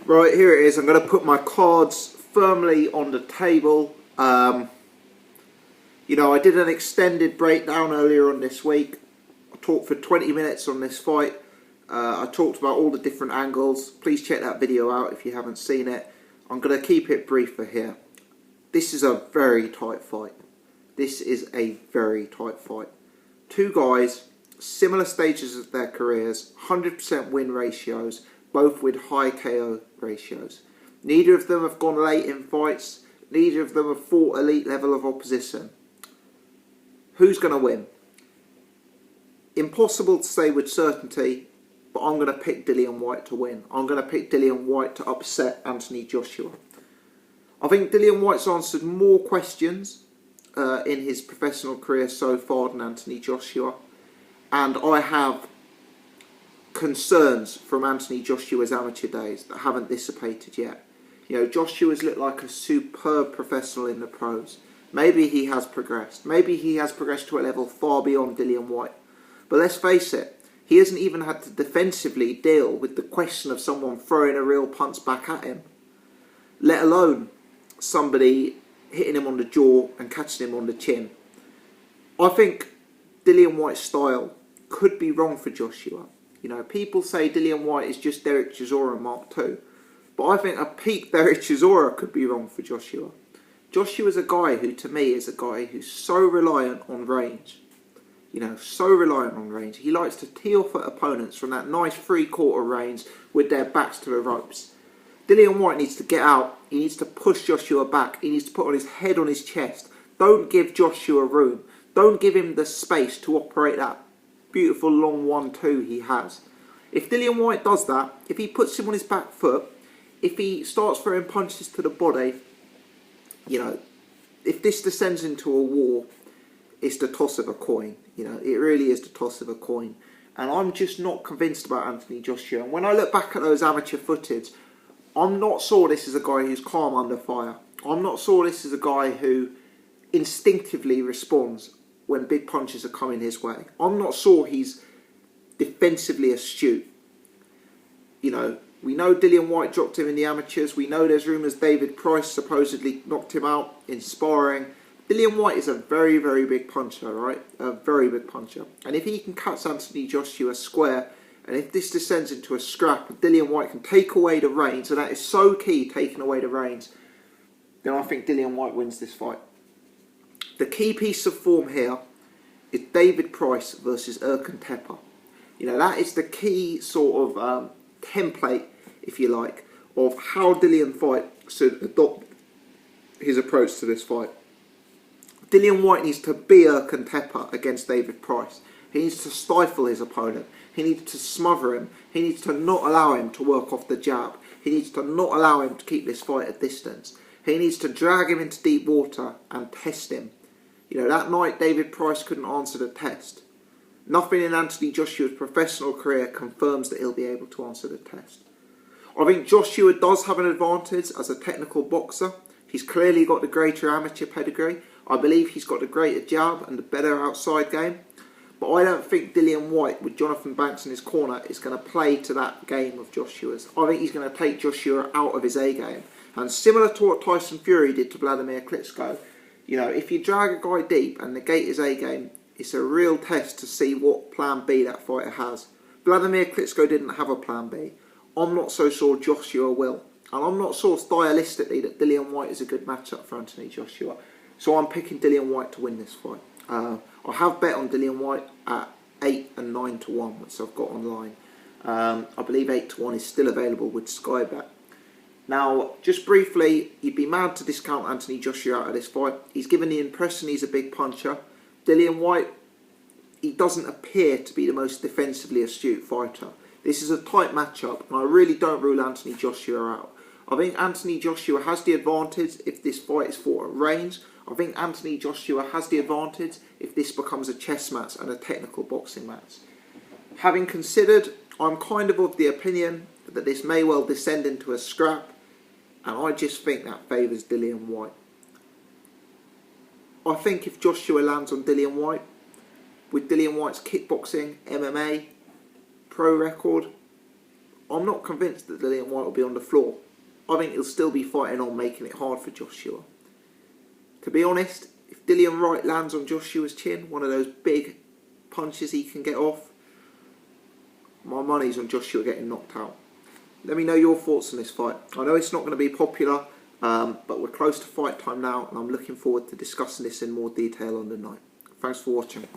Right, here it is. I'm going to put my cards firmly on the table. You know, I did an extended breakdown earlier on this week. I talked for 20 minutes on this fight. I talked about all the different angles. Please check that video out if you haven't seen it. I'm going to keep it brief for here. This is a very tight fight. This is a very tight fight. Two guys, similar stages of their careers, 100% win ratios, both with high KO ratios. Neither of them have gone late in fights. Neither of them have fought elite level of opposition. Who's going to win? Impossible to say with certainty, but I'm going to pick Dillian Whyte to win. I'm going to pick Dillian Whyte to upset Anthony Joshua. I think Dillian Whyte's answered more questions in his professional career so far than Anthony Joshua. And I have concerns from Anthony Joshua's amateur days that haven't dissipated yet. You know, Joshua's looked like a superb professional in the pros. Maybe he has progressed. Maybe he has progressed to a level far beyond Dillian Whyte. But let's face it, he hasn't even had to defensively deal with the question of someone throwing a real punch back at him, let alone somebody hitting him on the jaw and catching him on the chin. I think Dillian Whyte's style could be wrong for Joshua. You know, people say Dillian Whyte is just Derek Chisora Mark II. But I think a peak Derek Chisora could be wrong for Joshua. Joshua's a guy who, to me, is a guy who's so reliant on range. You know, so reliant on range. He likes to tee off at opponents from that nice three-quarter range with their backs to the ropes. Dillian Whyte needs to get out. He needs to push Joshua back. He needs to put on his head on his chest. Don't give Joshua room. Don't give him the space to operate that beautiful long 1-2 he has. If Dillian Whyte does that, if he puts him on his back foot, if he starts throwing punches to the body, you know, if this descends into a war, it's the toss of a coin. You know, it really is the toss of a coin. And I'm just not convinced about Anthony Joshua. And when I look back at those amateur footage, I'm not sure this is a guy who's calm under fire. I'm not sure this is a guy who instinctively responds when big punches are coming his way. I'm not sure he's defensively astute. You know, we know Dillian Whyte dropped him in the amateurs. We know there's rumours David Price supposedly knocked him out in sparring. Dillian Whyte is a very, very big puncher, right? A very big puncher. And if he can catch Anthony Joshua square, and if this descends into a scrap, Dillian Whyte can take away the reins, and that is so key, taking away the reins, then I think Dillian Whyte wins this fight. The key piece of form here is David Price versus Erkan Tepe. You know, that is the key sort of template, if you like, of how Dillian Whyte should adopt his approach to this fight. Dillian Whyte needs to be Erkan Tepe against David Price. He needs to stifle his opponent. He needs to smother him. He needs to not allow him to work off the jab. He needs to not allow him to keep this fight at distance. He needs to drag him into deep water and test him. You know, that night David Price couldn't answer the test. Nothing in Anthony Joshua's professional career confirms that he'll be able to answer the test. I think Joshua does have an advantage as a technical boxer. He's clearly got the greater amateur pedigree. I believe he's got the greater jab and the better outside game. But I don't think Dillian Whyte, with Jonathan Banks in his corner, is going to play to that game of Joshua's. I think he's going to take Joshua out of his A game. And similar to what Tyson Fury did to Vladimir Klitschko, you know, if you drag a guy deep and negate his A game, it's a real test to see what plan B that fighter has. Vladimir Klitschko didn't have a plan B. I'm not so sure Joshua will. And I'm not sure stylistically that Dillian Whyte is a good matchup for Anthony Joshua. So I'm picking Dillian Whyte to win this fight. I have bet on Dillian Whyte at 8 and 9 to 1, which I've got online. I believe 8 to 1 is still available with Sky Bet. Now, just briefly, you'd be mad to discount Anthony Joshua out of this fight. He's given the impression he's a big puncher. Dillian Whyte, he doesn't appear to be the most defensively astute fighter. This is a tight matchup, and I really don't rule Anthony Joshua out. I think Anthony Joshua has the advantage if this fight is fought at range. I think Anthony Joshua has the advantage if this becomes a chess match and a technical boxing match. Having considered, I'm kind of the opinion that this may well descend into a scrap, and I just think that favours Dillian Whyte. I think if Joshua lands on Dillian Whyte, with Dillian Whyte's kickboxing, MMA, pro record, I'm not convinced that Dillian Whyte will be on the floor. I think he'll still be fighting on, making it hard for Joshua. To be honest, if Dillian Whyte lands on Joshua's chin, one of those big punches he can get off, my money's on Joshua getting knocked out. Let me know your thoughts on this fight. I know it's not going to be popular, but we're close to fight time now, and I'm looking forward to discussing this in more detail on the night. Thanks for watching.